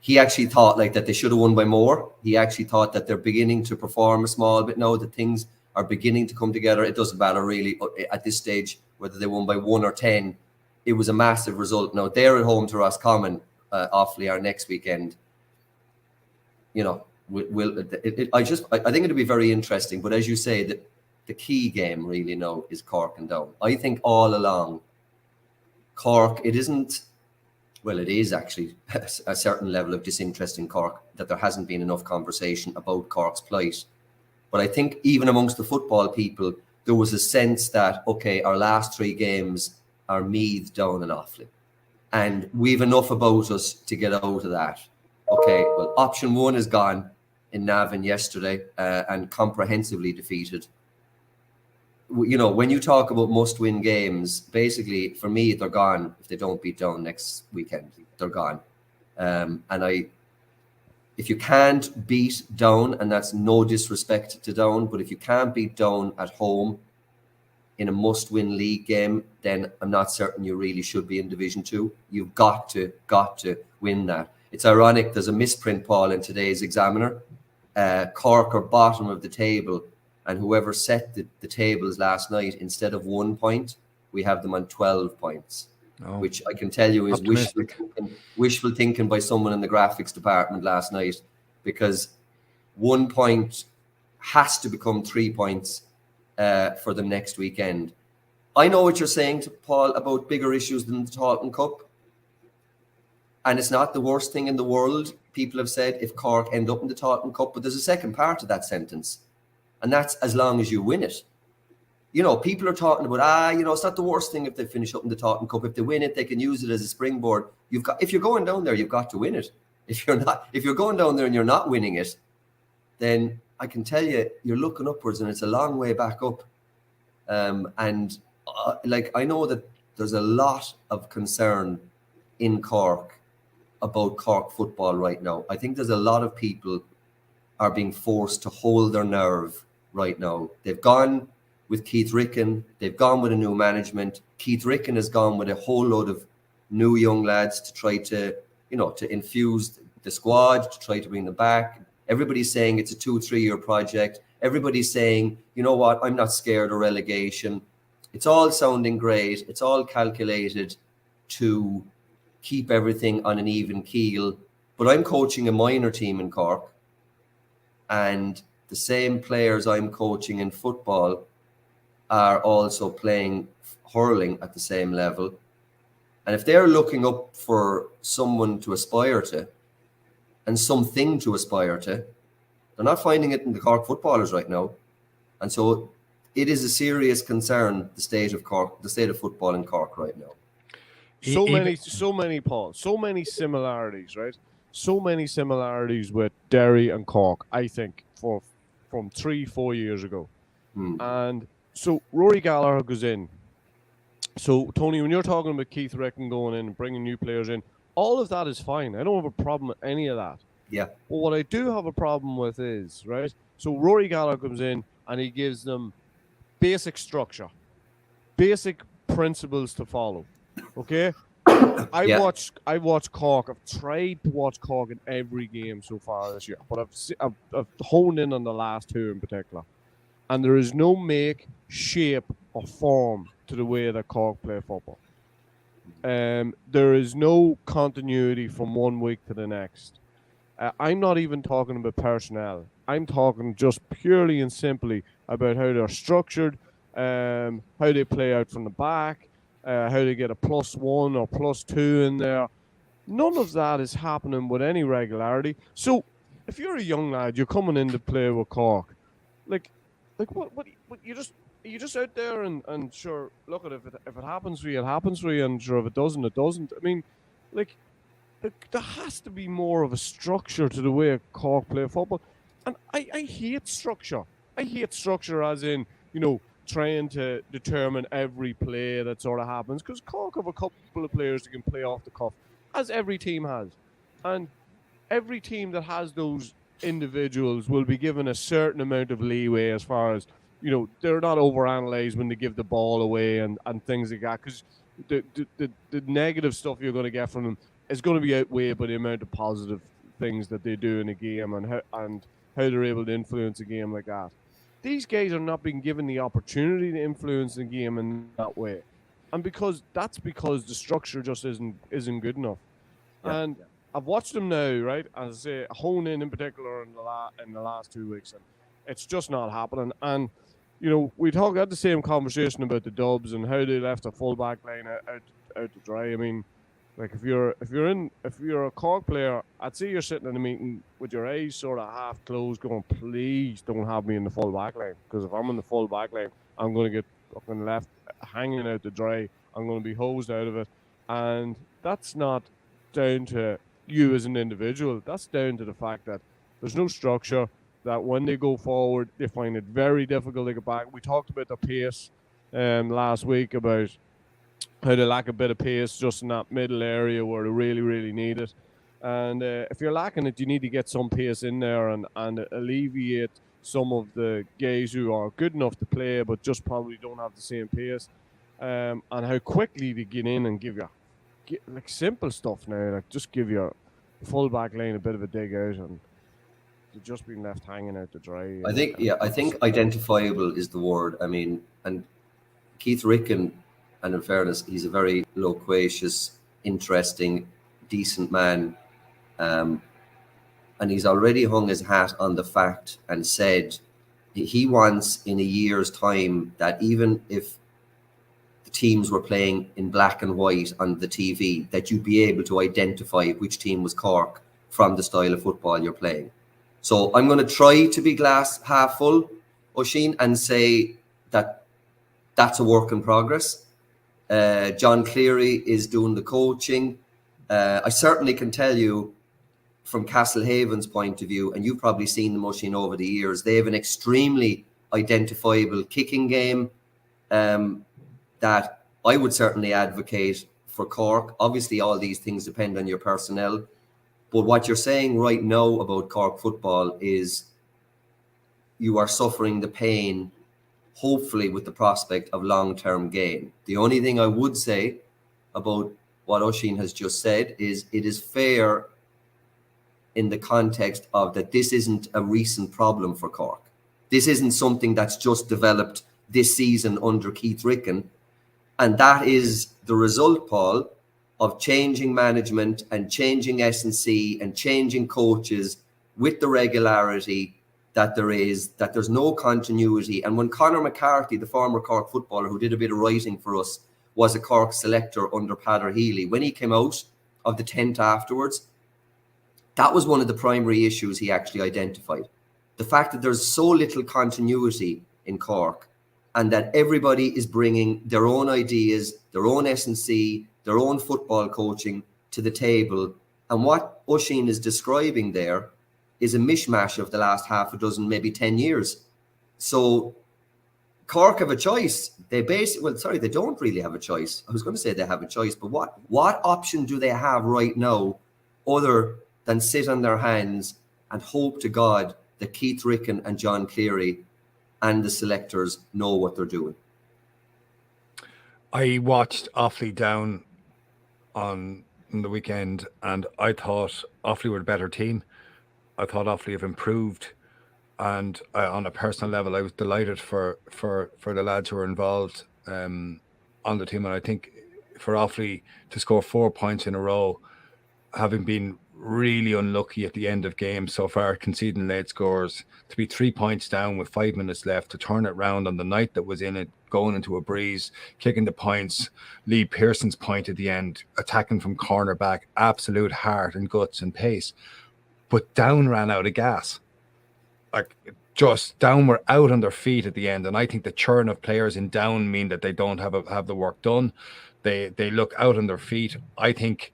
[SPEAKER 5] he actually thought that they should have won by more. He actually thought that they're beginning to perform a small bit now, that things are beginning to come together. It doesn't matter really at this stage whether they won by 1 or 10. It was a massive result. Now they're at home to Roscommon, Offaly, our next weekend. You know, I think it'll be very interesting. But as you say, the key game really now is Cork and Down. I think all along, Cork, it isn't. Well, it is actually a certain level of disinterest in Cork that there hasn't been enough conversation about Cork's plight. But I think even amongst the football people, there was a sense that, okay, our last 3 games are Meath, Down and Offaly. And we've enough about us to get out of that. Okay, well, option 1 is gone in Navan yesterday and comprehensively defeated. You know, when you talk about must-win games, basically, for me, they're gone if they don't beat Down next weekend. They're gone. If you can't beat Down, and that's no disrespect to Down, but if you can't beat Down at home in a must-win league game, then I'm not certain you really should be in Division 2. You've got to win that. It's ironic, there's a misprint, Paul, in today's Examiner. Cork are bottom of the table, and whoever set the tables last night, instead of 1 point, we have them on 12 points, which I can tell you is wishful thinking by someone in the graphics department last night, because 1 point has to become 3 points for them next weekend. I know what you're saying, Paul, about bigger issues than the Tailteann Cup. And it's not the worst thing in the world, people have said, if Cork end up in the Tailteann Cup. But there's a second part of that sentence. And that's as long as you win it. You know, people are talking about, it's not the worst thing if they finish up in the Tailteann Cup. If they win it, they can use it as a springboard. If you're going down there, you've got to win it. If you're going down there and you're not winning it, then I can tell you, you're looking upwards and it's a long way back up. I know that there's a lot of concern in Cork about Cork football right now. I think there's a lot of people are being forced to hold their nerve right now. They've gone with Keith Ricken. They've gone with a new management. Keith Ricken has gone with a whole load of new young lads to try to infuse the squad, to try to bring them back. Everybody's saying it's a 2-3 year project. Everybody's saying, you know what, I'm not scared of relegation. It's all sounding great. It's all calculated to keep everything on an even keel. But I'm coaching a minor team in Cork, and the same players I'm coaching in football are also playing hurling at the same level. And if they're looking up for someone to aspire to and something to aspire to, they're not finding it in the Cork footballers right now. And so it is a serious concern, the state of Cork, the state of football in Cork right now.
[SPEAKER 6] So many, Paul, so many similarities, right? So many similarities with Derry and Cork, I think, from 3-4 years ago. And so Rory Gallagher goes in. So, Tony, when you're talking about Keith Ricken going in and bringing new players in, all of that is fine. I don't have a problem with any of that.
[SPEAKER 5] Yeah.
[SPEAKER 6] But what I do have a problem with is, right, so Rory Gallagher comes in and he gives them basic structure, basic principles to follow. Okay? I watched Cork. I've tried to watch Cork in every game so far this year, but I've honed in on the last two in particular. And there is no make, shape, or form to the way that Cork play football. There is no continuity from one week to the next. I'm not even talking about personnel. I'm talking just purely and simply about how they're structured, how they play out from the back, how they get a +1 or +2 in there. None of that is happening with any regularity. So if you're a young lad, you're coming in to play with Cork, like what you just out there and sure, look at if it happens for you, it happens for you, and sure, if it doesn't, it doesn't. I mean, like there has to be more of a structure to the way Cork play football, and I hate structure. I hate structure as in, you know, trying to determine every play that sort of happens, because Cork have a couple of players that can play off the cuff, as every team has, and every team that has those individuals will be given a certain amount of leeway as far as, you know, they're not overanalyzed when they give the ball away and things like that, because the negative stuff you're going to get from them is going to be outweighed by the amount of positive things that they do in a game and how they're able to influence a game like that. These guys are not being given the opportunity to influence the game in that way, and because the structure just isn't good enough. Yeah. I've watched them now, right? As I say, hone in particular in the last 2 weeks, and it's just not happening. And you know, we had the same conversation about the Dubs and how they left the full back line out to dry. I mean, like if you're a Cork player, I'd say you're sitting in a meeting with your eyes sort of half closed, going, "Please don't have me in the full back line, because if I'm in the full back line, I'm going to get fucking left hanging out to dry. I'm going to be hosed out of it." And that's not down to you as an individual. That's down to the fact that there's no structure, that when they go forward, they find it very difficult to get back. We talked about the pace last week, about how they lack a bit of pace just in that middle area where they really, really need it. And if you're lacking it, you need to get some pace in there and alleviate some of the guys who are good enough to play but just probably don't have the same pace. And how quickly they get in and give you like simple stuff now, like just give your full back line a bit of a dig out, and they've just been left hanging out to dry.
[SPEAKER 5] I think identifiable is the word. I mean, and Keith Ricken, and in fairness, he's a very loquacious, interesting, decent man. And he's already hung his hat on the fact and said he wants in a year's time that even if the teams were playing in black and white on the TV, that you'd be able to identify which team was Cork from the style of football you're playing. So I'm going to try to be glass half full, Oisín, and say that that's a work in progress. John Cleary is doing the coaching. I certainly can tell you from Castlehaven's point of view, and you've probably seen the Oisín over the years, they have an extremely identifiable kicking game that I would certainly advocate for Cork. Obviously, all these things depend on your personnel. But what you're saying right now about Cork football is you are suffering the pain, hopefully with the prospect of long-term gain. The only thing I would say about what Oisín has just said is it is fair in the context of that this isn't a recent problem for Cork. This isn't something that's just developed this season under Keith Ricken. And that is the result, Paul, of changing management and changing S&C and changing coaches with the regularity that there's no continuity. And when Conor McCarthy, the former Cork footballer who did a bit of writing for us, was a Cork selector under Padder Healy, when he came out of the tent afterwards, that was one of the primary issues he actually identified. The fact that there's so little continuity in Cork and that everybody is bringing their own ideas, their own S&C, their own football coaching to the table. And what Oisín is describing there is a mishmash of the last half a dozen, maybe 10 years. So Cork have a choice. They don't really have a choice. I was going to say they have a choice, but what option do they have right now other than sit on their hands and hope to God that Keith Ricken and John Cleary and the selectors know what they're doing.
[SPEAKER 3] I watched Offaly down on the weekend, and I thought Offaly were a better team. I thought Offaly have improved, and on a personal level, I was delighted for the lads who were involved on the team. And I think for Offaly to score 4 points in a row, having been really unlucky at the end of games so far, conceding late scores, to be 3 points down with 5 minutes left, to turn it round on the night that was in it, going into a breeze, kicking the points, Lee Pearson's point at the end, attacking from corner back, absolute heart and guts and pace. But Down ran out of gas. Like, just Down were out on their feet at the end, and I think the churn of players in Down mean that they don't have the work done. They look out on their feet. I think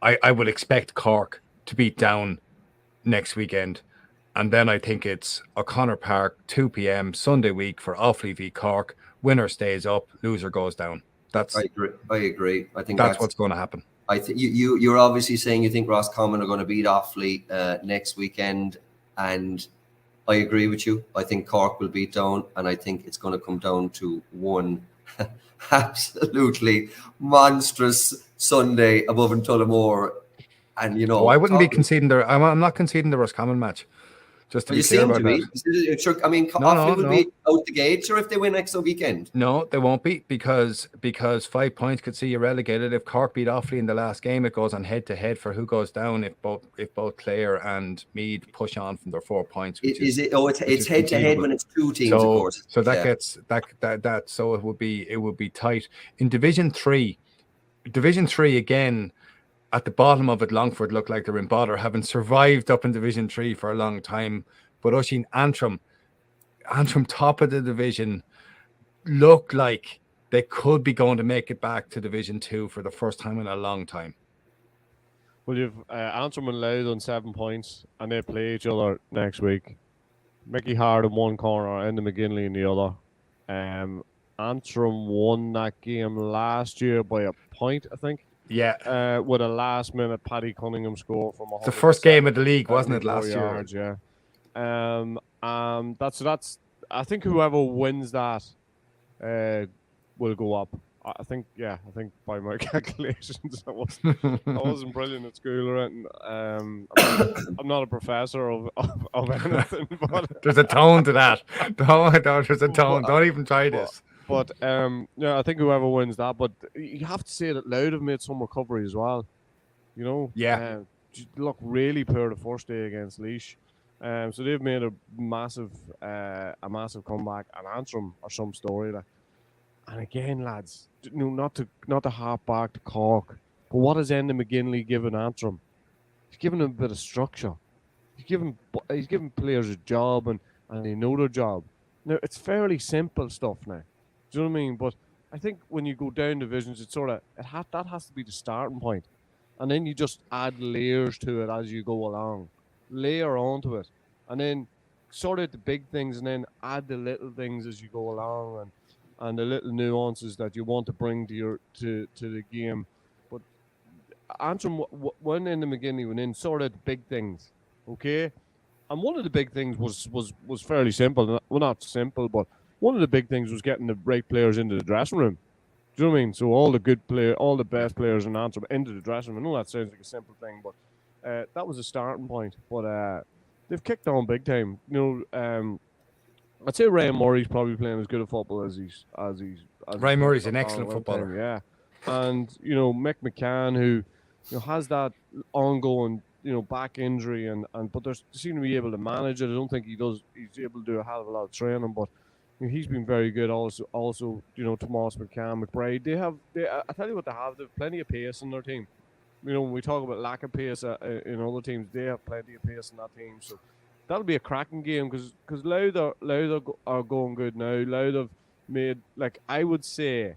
[SPEAKER 3] I would expect Cork to beat Down next weekend. And then I think it's O'Connor Park, 2 p.m. Sunday week for Offaly v Cork. Winner stays up, loser goes down.
[SPEAKER 5] I agree. I think
[SPEAKER 3] that's what's going to happen.
[SPEAKER 5] I think you're obviously saying you think Roscommon are going to beat Offaly next weekend, and I agree with you. I think Cork will beat Down, and I think it's going to come down to one absolutely monstrous Sunday above in Tullamore. And
[SPEAKER 3] I wouldn't be conceding I'm not conceding the Roscommon match. Just to be clear about that.
[SPEAKER 5] Sure, I mean, Offaly will be out the gate, or if they win next weekend.
[SPEAKER 3] No, they won't be, because 5 points could see you relegated. If Cork beat Offaly in the last game, it goes on head to head for who goes down. If both Clare and Meath push on from their 4 points,
[SPEAKER 5] it's head to head when it's two teams, of course.
[SPEAKER 3] So that gets that. So it would be tight in Division 3. Division 3 again. At the bottom of it, Longford look like they're in bother, having survived up in Division 3 for a long time. But Oisín, Antrim top of the division, look like they could be going to make it back to Division 2 for the first time in a long time.
[SPEAKER 6] Well, you've Antrim and Louth on 7 points, and they play each other next week. Mickey Hard in one corner, and the McGinley in the other. Antrim won that game last year by a point, I think.
[SPEAKER 3] Yeah,
[SPEAKER 6] with a last-minute Paddy Cunningham score from
[SPEAKER 3] the first game of the league, wasn't it, last
[SPEAKER 6] year? Yeah. That's. I think whoever wins that will go up. I think by my calculations, I wasn't brilliant at school or anything. I'm not a professor of anything. But
[SPEAKER 3] there's a tone to that. There's a tone. Don't even try this.
[SPEAKER 6] But I think whoever wins that. But you have to say that Louth have made some recovery as well.
[SPEAKER 3] Yeah.
[SPEAKER 6] Look really poor the first day against Laois. So they've made a massive comeback, and Antrim are some story there. And again, lads, not to harp back to Cork, but what has Enda McGinley given Antrim? He's given them a bit of structure. He's given players a job, and they know their job. Now it's fairly simple stuff now. Do you know what I mean? But I think when you go down divisions, it's sort of that has to be the starting point, and then you just add layers to it as you go along, layer onto it, and then sort out the big things, and then add the little things as you go along, and the little nuances that you want to bring to the game. But Antrim, when in the McGinley went in, sort out the big things, okay. And one of the big things was fairly simple. Well, not simple, but one of the big things was getting the right players into the dressing room. Do you know what I mean? So all the best players in Antrim into the dressing room. I know that sounds like a simple thing, but that was a starting point. But they've kicked on big time. I'd say Ryan Murray's probably playing as good a football as he's
[SPEAKER 3] Ryan Murray's an excellent footballer.
[SPEAKER 6] Time, yeah, and Mick McCann, who has that ongoing back injury, but they seem to be able to manage it. I don't think he's able to do a hell of a lot of training, but he's been very good. Also, Tomas McCann, McBride. I tell you what, they have plenty of pace in their team. When we talk about lack of pace in other teams, they have plenty of pace in that team. So that'll be a cracking game because Louth are going good now. Louth have made, I would say,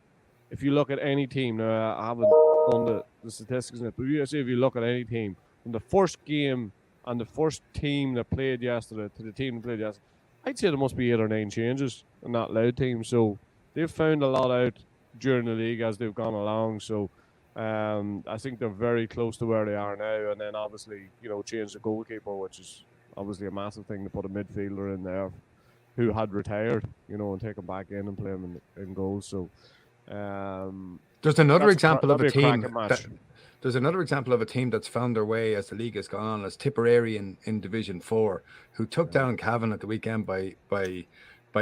[SPEAKER 6] if you look at any team, now I haven't done the statistics in it, but if you look at any team, from the first game and the first team that played yesterday to the team that played yesterday, I'd say there must be 8 or 9 changes in that Louth team. So they've found a lot out during the league as they've gone along. So I think they're very close to where they are now. And then obviously, change the goalkeeper, which is obviously a massive thing to put a midfielder in there. who had retired, and take him back in and play him in goals. So
[SPEAKER 3] there's another example of a team
[SPEAKER 6] match.
[SPEAKER 3] There's another example of a team that's found their way as the league has gone on, as Tipperary in Division 4, who took down Cavan at the weekend by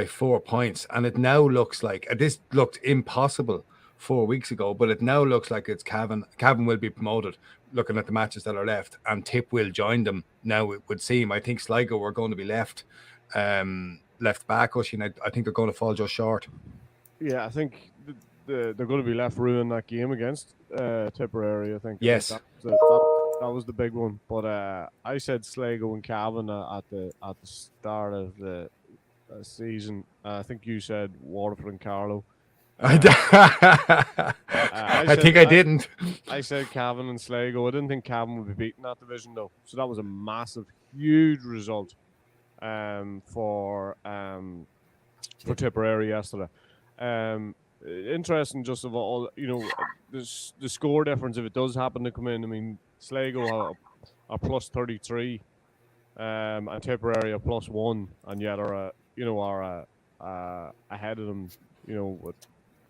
[SPEAKER 3] 4 points. And it now looks like, this looked impossible 4 weeks ago, but it now looks like it's Cavan. Cavan will be promoted, looking at the matches that are left, and Tip will join them now, it would seem. I think Sligo were going to be left back, Oisín. I think they're going to fall just short.
[SPEAKER 6] Yeah, I think they're going to be left ruining that game against Tipperary. I think.
[SPEAKER 3] Yes,
[SPEAKER 6] that was the big one. But I said Sligo and Cavan at the start of the season. I think you said Waterford and Carlow. I
[SPEAKER 3] think I didn't.
[SPEAKER 6] I said Cavan and Sligo. I didn't think Cavan would be beating that division though. So that was a massive, huge result for Tipperary yesterday. Interesting, just of all, the score difference, if it does happen to come in. I mean, Sligo are plus 33, and Tipperary are plus 1, and yet are ahead of them,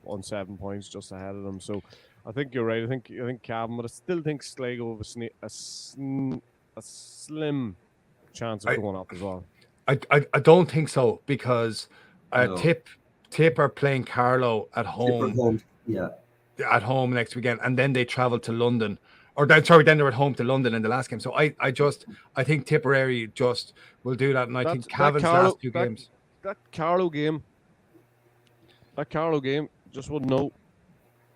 [SPEAKER 6] on 7 points, just ahead of them. So I think you're right. I think Cavan, but I still think Sligo have a slim chance of going up as well.
[SPEAKER 3] I don't think so, because Tip are playing Carlow at home. At home next weekend, and then they travel to London. Then they're at home to London in the last game. So I think Tipperary just will do that, and I think Cavan's last two games.
[SPEAKER 6] That Carlow game, just wouldn't know.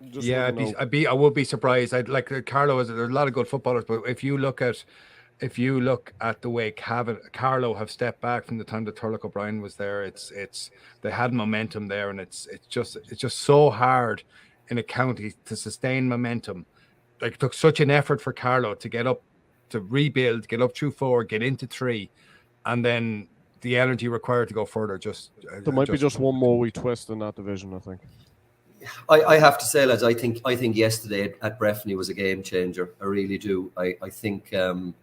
[SPEAKER 3] I would be surprised. I'd like Carlow. There's a lot of good footballers, but if you look at the way Carlow have stepped back from the time that Turlock O'Brien was there, they had momentum there, and it's just so hard in a county to sustain momentum. Like, it took such an effort for Carlow to get up, to rebuild, get up through 4, get into 3, and then the energy required to go further.
[SPEAKER 6] There might be just one more wee twist in that division, I think.
[SPEAKER 5] I have to say, lads, I think yesterday at Breffni was a game changer. I really do. I think it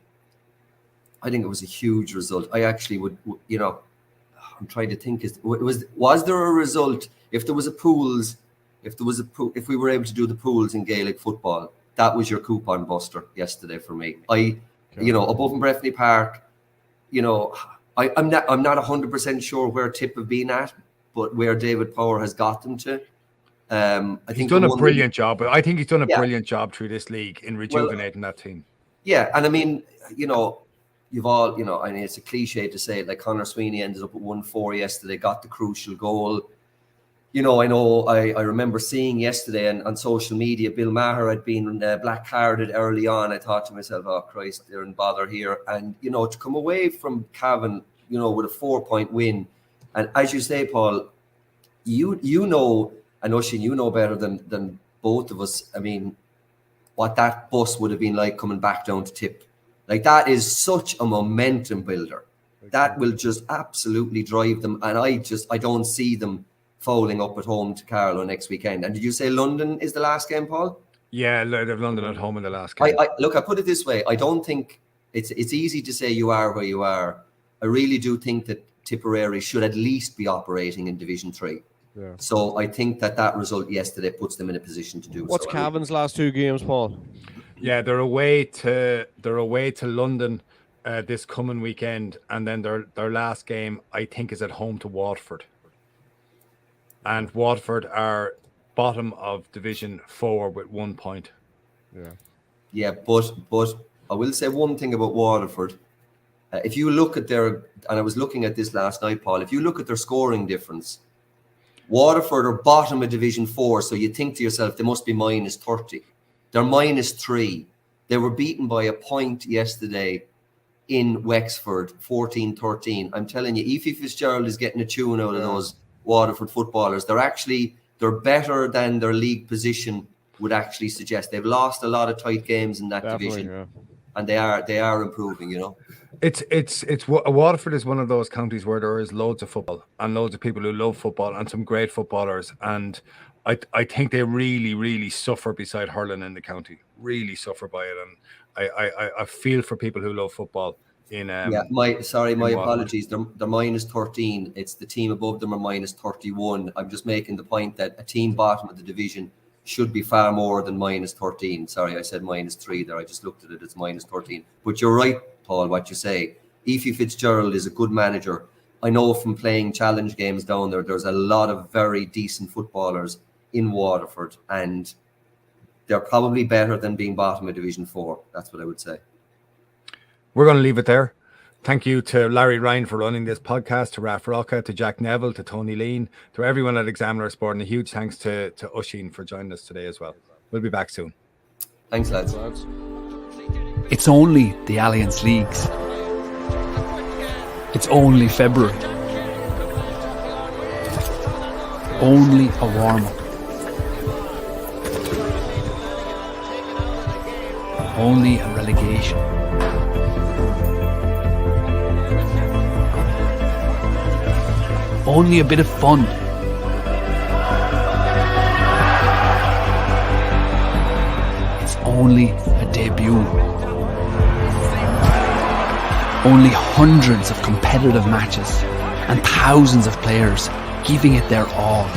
[SPEAKER 5] was a huge result. I actually would, I'm trying to think. Was there a result if there was a pools? If we were able to do the pools in Gaelic football, that was your coupon buster yesterday for me. Above in Breffni Park, I'm not 100% sure where Tip have been at, but where David Power has got them to. I think
[SPEAKER 3] he's done a brilliant job. I think he's done a brilliant job through this league in rejuvenating that team. Yeah,
[SPEAKER 5] and I mean, you've all, I mean, it's a cliche to say it, like Conor Sweeney ended up at 1-4 yesterday, got the crucial goal. I remember seeing yesterday on social media, Bill Maher had been black carded early on. I thought to myself, oh Christ, they're in bother here. And, to come away from Cavan, with a 4-point win. And as you say, Paul, you know, and Oisín, you know better than both of us. I mean, what that bus would have been like coming back down to Tip. Like, that is such a momentum builder. That will just absolutely drive them. And I don't see them fouling up at home to Carlow next weekend. And did you say London is the last game, Paul?
[SPEAKER 3] Yeah, they have London at home in the last game.
[SPEAKER 5] I put it this way. I don't think it's easy to say you are where you are. I really do think that Tipperary should at least be operating in Division 3. Yeah. So I think that result yesterday puts them in a position to do
[SPEAKER 6] so. What's Cavan's last 2 games, Paul?
[SPEAKER 3] Yeah, they're away to London this coming weekend, and then their last game, I think, is at home to Waterford. And Waterford are bottom of Division 4 with 1 point.
[SPEAKER 5] Yeah, but I will say one thing about Waterford. If you look at and I was looking at this last night, Paul, if you look at their scoring difference, Waterford are bottom of Division 4, so you think to yourself, they must be minus 30. They're minus 3. They were beaten by a point yesterday in Wexford, 14-13. I'm telling you, Efi Fitzgerald is getting a tune out of those Waterford footballers. They're better than their league position would actually suggest. They've lost a lot of tight games in that division, and they are improving.
[SPEAKER 3] Waterford is one of those counties where there is loads of football and loads of people who love football and some great footballers, and I think they really, really suffer beside hurling in the county. Really suffer by it, and I feel for people who love football in
[SPEAKER 5] my
[SPEAKER 3] Waterford.
[SPEAKER 5] apologies. They're minus 13. It's the team above them are minus 31. I'm just making the point that a team bottom of the division should be far more than minus 13. Sorry, I said minus 3 there. I just looked at it. It's minus 13. But you're right, Paul, what you say. Efi Fitzgerald is a good manager. I know from playing challenge games down there, there's a lot of very decent footballers in Waterford, and they're probably better than being bottom of Division 4. That's what I would say.
[SPEAKER 3] We're going to leave it there. Thank you to Larry Ryan for running this podcast, to Raf Rocca, to Jack Neville, to Tony Leen, to everyone at Examiner Sport, and a huge thanks to Oisín for joining us today as well. We'll be back soon.
[SPEAKER 5] Thanks, lads.
[SPEAKER 1] It's only the Allianz Leagues. It's only February. Only a warm-up. Only a relegation. Only a bit of fun. It's only a debut. Only hundreds of competitive matches and thousands of players giving it their all.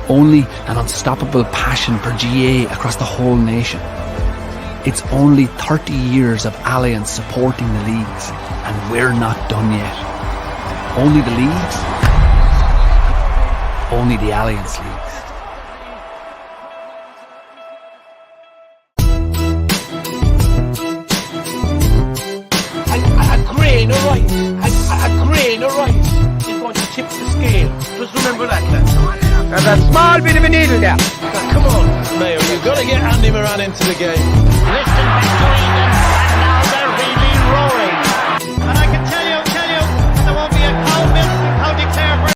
[SPEAKER 1] Only an unstoppable passion for GA across the whole nation. It's only 30 years of Allianz supporting the leagues, and we're not done yet. Only the leagues. Only the Allianz Leagues.
[SPEAKER 2] A grain of rice is going to tip the scale. Just remember that, lads.
[SPEAKER 7] There's a small bit of a needle there.
[SPEAKER 2] Now, come on, Mayo, you've got to get Andy Moran into the game.
[SPEAKER 4] Listen back to Eden, and now they're really roaring. And I can tell